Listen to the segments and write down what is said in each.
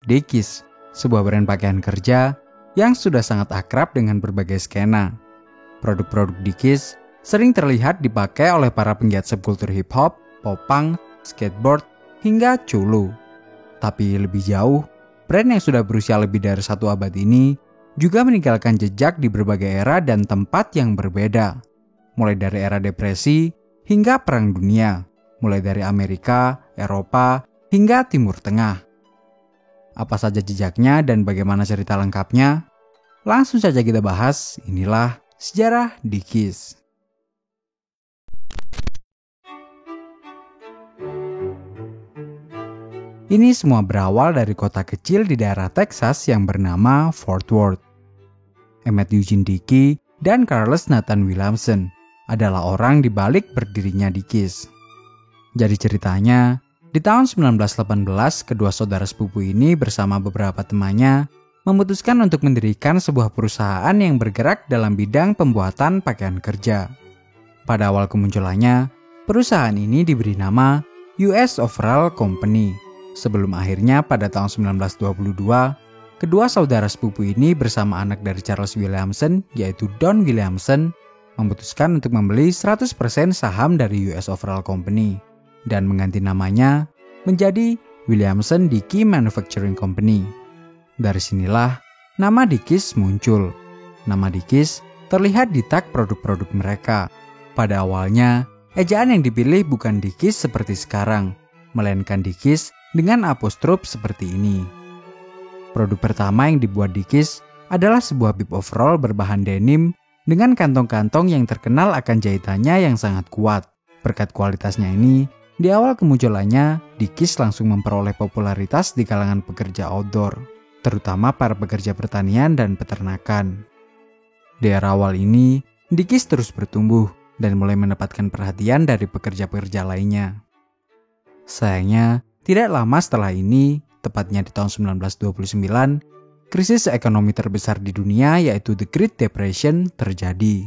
Dickies, sebuah brand pakaian kerja yang sudah sangat akrab dengan berbagai skena. Produk-produk Dickies sering terlihat dipakai oleh para penggiat subkultur hip-hop, pop-punk, skateboard, hingga chulu. Tapi lebih jauh, brand yang sudah berusia lebih dari 1 abad ini juga meninggalkan jejak di berbagai era dan tempat yang berbeda. Mulai dari era depresi hingga Perang Dunia, mulai dari Amerika, Eropa, hingga Timur Tengah. Apa saja jejaknya dan bagaimana cerita lengkapnya? Langsung saja kita bahas, inilah sejarah Dickies. Ini semua berawal dari kota kecil di daerah Texas yang bernama Fort Worth. Emmett Eugene Dickey dan Carlos Nathan Williamson adalah orang di balik berdirinya Dickies. Jadi ceritanya, di tahun 1918, kedua saudara sepupu ini bersama beberapa temannya memutuskan untuk mendirikan sebuah perusahaan yang bergerak dalam bidang pembuatan pakaian kerja. Pada awal kemunculannya, perusahaan ini diberi nama US Overall Company. Sebelum akhirnya pada tahun 1922, kedua saudara sepupu ini bersama anak dari Charles Williamson, yaitu Don Williamson, memutuskan untuk membeli 100% saham dari US Overall Company dan mengganti namanya menjadi Williamson Dickey Manufacturing Company. Dari sinilah nama Dickies muncul. Nama Dickies terlihat di tag produk-produk mereka. Pada awalnya, ejaan yang dipilih bukan Dickies seperti sekarang, melainkan Dickies dengan apostrof seperti ini. Produk pertama yang dibuat Dickies adalah sebuah bib overall berbahan denim dengan kantong-kantong yang terkenal akan jahitannya yang sangat kuat. Berkat kualitasnya ini, di awal kemunculannya, Dickies langsung memperoleh popularitas di kalangan pekerja outdoor, terutama para pekerja pertanian dan peternakan. Di era awal ini, Dickies terus bertumbuh dan mulai mendapatkan perhatian dari pekerja-pekerja lainnya. Sayangnya, tidak lama setelah ini, tepatnya di tahun 1929, krisis ekonomi terbesar di dunia yaitu The Great Depression terjadi.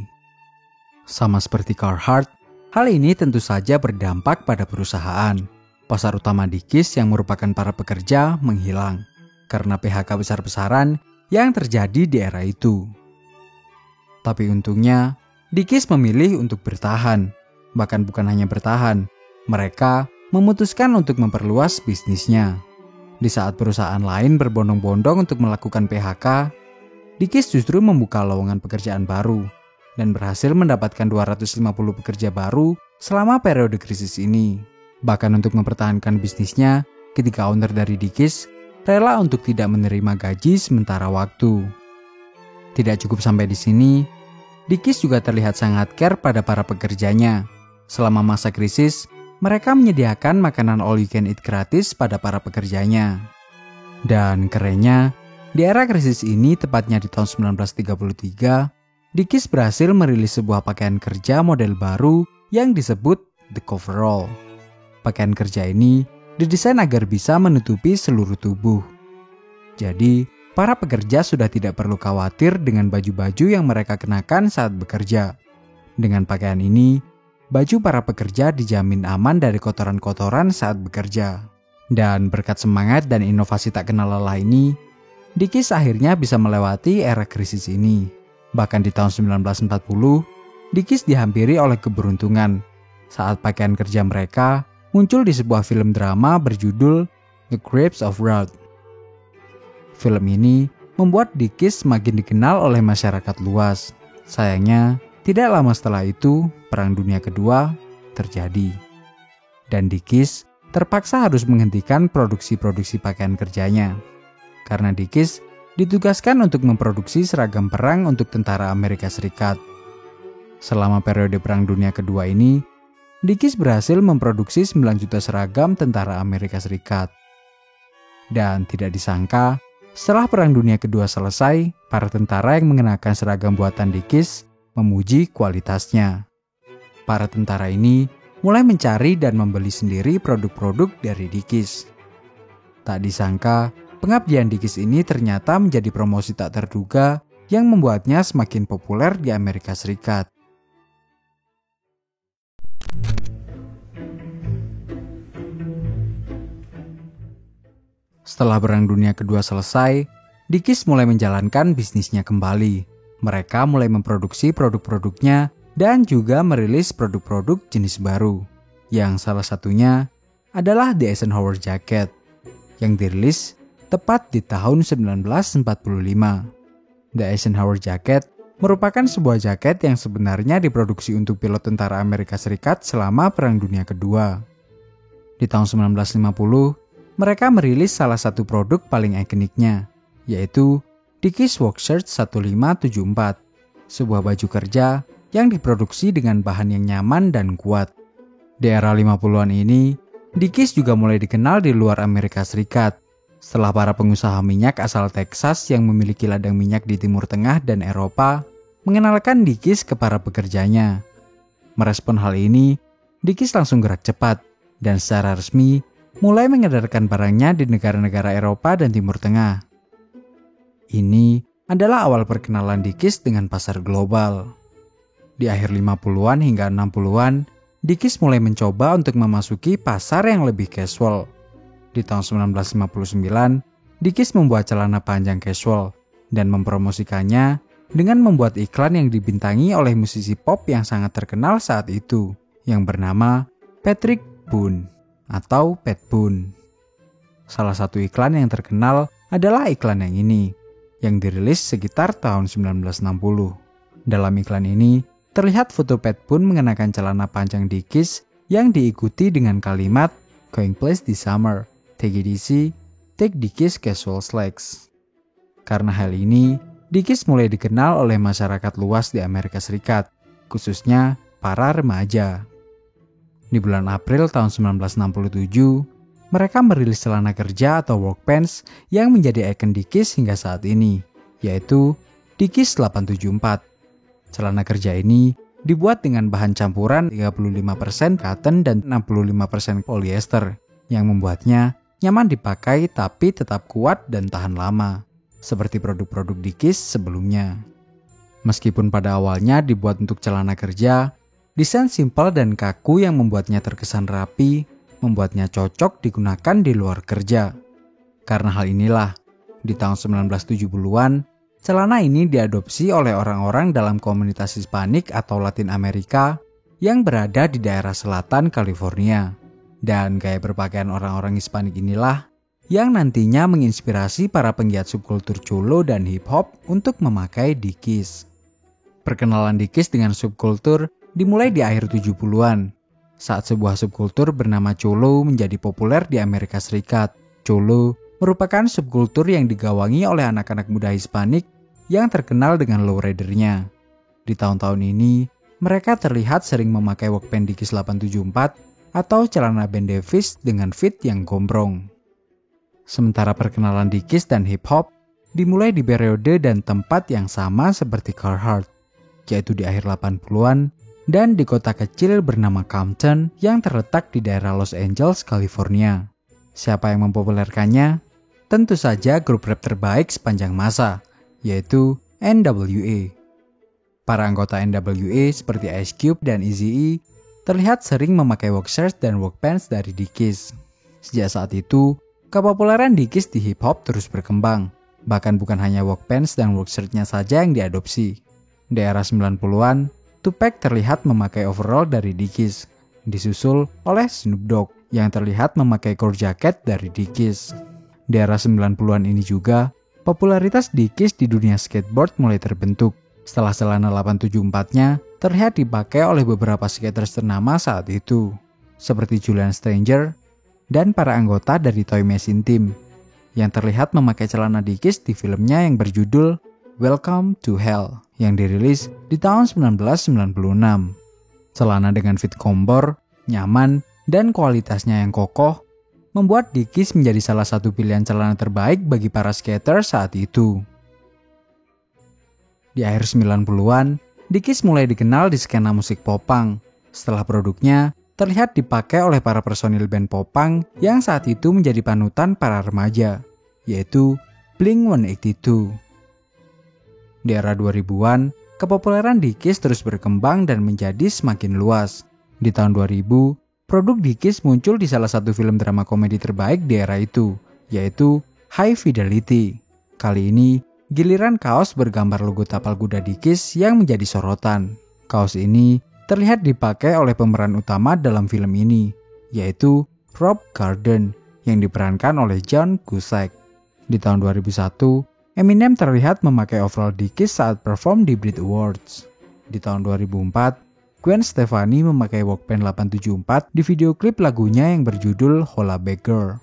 Sama seperti Carhartt, hal ini tentu saja berdampak pada perusahaan. Pasar utama Dickies yang merupakan para pekerja menghilang karena PHK besar-besaran yang terjadi di era itu. Tapi untungnya, Dickies memilih untuk bertahan. Bahkan bukan hanya bertahan, mereka memutuskan untuk memperluas bisnisnya. Di saat perusahaan lain berbondong-bondong untuk melakukan PHK, Dickies justru membuka lowongan pekerjaan baru dan berhasil mendapatkan 250 pekerja baru selama periode krisis ini. Bahkan untuk mempertahankan bisnisnya, ketika owner dari Dickies rela untuk tidak menerima gaji sementara waktu. Tidak cukup sampai di sini, Dickies juga terlihat sangat care pada para pekerjanya. Selama masa krisis, mereka menyediakan makanan all you can eat gratis pada para pekerjanya. Dan kerennya, di era krisis ini tepatnya di tahun 1933, Dickies berhasil merilis sebuah pakaian kerja model baru yang disebut The Coverall. Pakaian kerja ini didesain agar bisa menutupi seluruh tubuh. Jadi, para pekerja sudah tidak perlu khawatir dengan baju-baju yang mereka kenakan saat bekerja. Dengan pakaian ini, baju para pekerja dijamin aman dari kotoran-kotoran saat bekerja. Dan berkat semangat dan inovasi tak kenal lelah ini, Dickies akhirnya bisa melewati era krisis ini. Bahkan di tahun 1940, Dickies dihampiri oleh keberuntungan saat pakaian kerja mereka muncul di sebuah film drama berjudul The Grapes of Wrath. Film ini membuat Dickies semakin dikenal oleh masyarakat luas. Sayangnya, tidak lama setelah itu, Perang Dunia Kedua terjadi. Dan Dickies terpaksa harus menghentikan produksi pakaian kerjanya. Karena Dickies ditugaskan untuk memproduksi seragam perang untuk tentara Amerika Serikat. Selama periode Perang Dunia Kedua ini, Dickies berhasil memproduksi 9 juta seragam tentara Amerika Serikat. Dan tidak disangka, setelah Perang Dunia Kedua selesai, para tentara yang mengenakan seragam buatan Dickies memuji kualitasnya. Para tentara ini mulai mencari dan membeli sendiri produk-produk dari Dickies. Tak disangka, pengabdian Dickies ini ternyata menjadi promosi tak terduga yang membuatnya semakin populer di Amerika Serikat. Setelah Perang Dunia Kedua selesai, Dickies mulai menjalankan bisnisnya kembali. Mereka mulai memproduksi produk-produknya dan juga merilis produk-produk jenis baru. Yang salah satunya adalah The Eisenhower Jacket yang dirilis tepat di tahun 1945. The Eisenhower Jacket merupakan sebuah jaket yang sebenarnya diproduksi untuk pilot tentara Amerika Serikat selama Perang Dunia Kedua. Di tahun 1950, mereka merilis salah satu produk paling ikoniknya, yaitu Dickies Workshirt 1574, sebuah baju kerja yang diproduksi dengan bahan yang nyaman dan kuat. Di era 50-an ini, Dickies juga mulai dikenal di luar Amerika Serikat, setelah para pengusaha minyak asal Texas yang memiliki ladang minyak di Timur Tengah dan Eropa mengenalkan Dickies ke para pekerjanya. Merespon hal ini, Dickies langsung gerak cepat dan secara resmi mulai mengedarkan barangnya di negara-negara Eropa dan Timur Tengah. Ini adalah awal perkenalan Dickies dengan pasar global. Di akhir 50-an hingga 60-an, Dickies mulai mencoba untuk memasuki pasar yang lebih casual. Di tahun 1959, Dickies membuat celana panjang casual dan mempromosikannya dengan membuat iklan yang dibintangi oleh musisi pop yang sangat terkenal saat itu, yang bernama Patrick Boone atau Pat Boone. Salah satu iklan yang terkenal adalah iklan yang ini, yang dirilis sekitar tahun 1960. Dalam iklan ini, terlihat foto Pat Boone mengenakan celana panjang Dickies yang diikuti dengan kalimat "Going place this summer, take it easy, take Dickies casual slacks." Karena hal ini, Dickies mulai dikenal oleh masyarakat luas di Amerika Serikat, khususnya para remaja. Di bulan April tahun 1967, mereka merilis celana kerja atau work pants yang menjadi ikon Dickies hingga saat ini, yaitu Dickies 874. Celana kerja ini dibuat dengan bahan campuran 35% cotton dan 65% polyester, yang membuatnya nyaman dipakai tapi tetap kuat dan tahan lama, seperti produk-produk Dickies sebelumnya. Meskipun pada awalnya dibuat untuk celana kerja, desain simpel dan kaku yang membuatnya terkesan rapi, membuatnya cocok digunakan di luar kerja. Karena hal inilah, di tahun 1970-an, celana ini diadopsi oleh orang-orang dalam komunitas Hispanik atau Latin Amerika yang berada di daerah selatan California. Dan gaya berpakaian orang-orang Hispanik inilah yang nantinya menginspirasi para penggiat subkultur Cholo dan hip hop untuk memakai Dickies. Perkenalan Dickies dengan subkultur dimulai di akhir 70-an, saat sebuah subkultur bernama Cholo menjadi populer di Amerika Serikat. Cholo merupakan subkultur yang digawangi oleh anak-anak muda Hispanik yang terkenal dengan lowridernya. Di tahun-tahun ini, mereka terlihat sering memakai workpant Dickies 874 atau celana band Davis dengan fit yang gombrong. Sementara perkenalan Dickies dan hip hop dimulai di periode dan tempat yang sama seperti Carhartt, yaitu di akhir 80-an dan di kota kecil bernama Compton yang terletak di daerah Los Angeles, California. Siapa yang mempopulerkannya? Tentu saja grup rap terbaik sepanjang masa, yaitu NWA. Para anggota NWA seperti Ice Cube dan Eazy-E terlihat sering memakai workshirt dan workpants dari Dickies. Sejak saat itu, kepopuleran Dickies di hip hop terus berkembang. Bahkan bukan hanya workpants dan workshirtnya saja yang diadopsi. Di era 90-an, Tupac terlihat memakai overall dari Dickies, disusul oleh Snoop Dogg yang terlihat memakai core jacket dari Dickies. Di era 90-an ini juga, popularitas Dickies di dunia skateboard mulai terbentuk setelah celana 874-nya terlihat dipakai oleh beberapa skaters ternama saat itu, seperti Julian Stranger dan para anggota dari Toy Machine Team, yang terlihat memakai celana Dickies di filmnya yang berjudul Welcome to Hell yang dirilis di tahun 1996. Celana dengan fit kompor, nyaman, dan kualitasnya yang kokoh membuat Dickies menjadi salah satu pilihan celana terbaik bagi para skater saat itu. Di akhir 90-an, Dickies mulai dikenal di skena musik popang setelah produknya terlihat dipakai oleh para personil band popang yang saat itu menjadi panutan para remaja, yaitu Blink-182. Di era 2000-an, kepopuleran Dickies terus berkembang dan menjadi semakin luas. Di tahun 2000, produk Dickies muncul di salah satu film drama komedi terbaik di era itu, yaitu High Fidelity. Kali ini, giliran kaos bergambar logo tapal kuda Dickies yang menjadi sorotan. Kaos ini terlihat dipakai oleh pemeran utama dalam film ini, yaitu Rob Garden yang diperankan oleh John Cusack. Di tahun 2001, Eminem terlihat memakai overall Dickies saat perform di Brit Awards. Di tahun 2004, Gwen Stefani memakai Walkman 874 di video klip lagunya yang berjudul Holla Back Girl.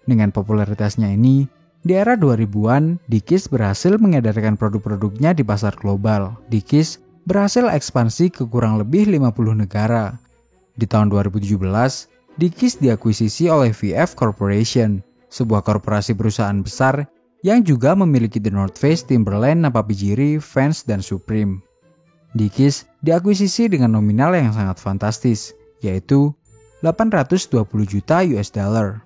Dengan popularitasnya ini, di era 2000-an, Dickies berhasil mengedarkan produk-produknya di pasar global. Dickies berhasil ekspansi ke kurang lebih 50 negara. Di tahun 2017, Dickies diakuisisi oleh VF Corporation, sebuah korporasi perusahaan besar yang juga memiliki The North Face, Timberland, Napapijiri, Vans, dan Supreme. Dickies diakuisisi dengan nominal yang sangat fantastis, yaitu 820 juta US dollar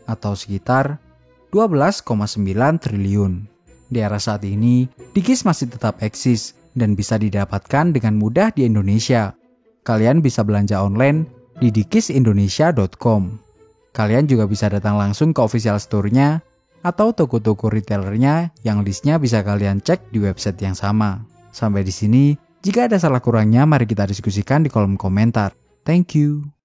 atau sekitar 12,9 triliun. Di era saat ini, Dickies masih tetap eksis dan bisa didapatkan dengan mudah di Indonesia. Kalian bisa belanja online di dickiesindonesia.com. Kalian juga bisa datang langsung ke official store-nya atau toko-toko retailernya yang listnya bisa kalian cek di website yang sama. Sampai di sini, jika ada salah kurangnya mari kita diskusikan di kolom komentar. Thank you.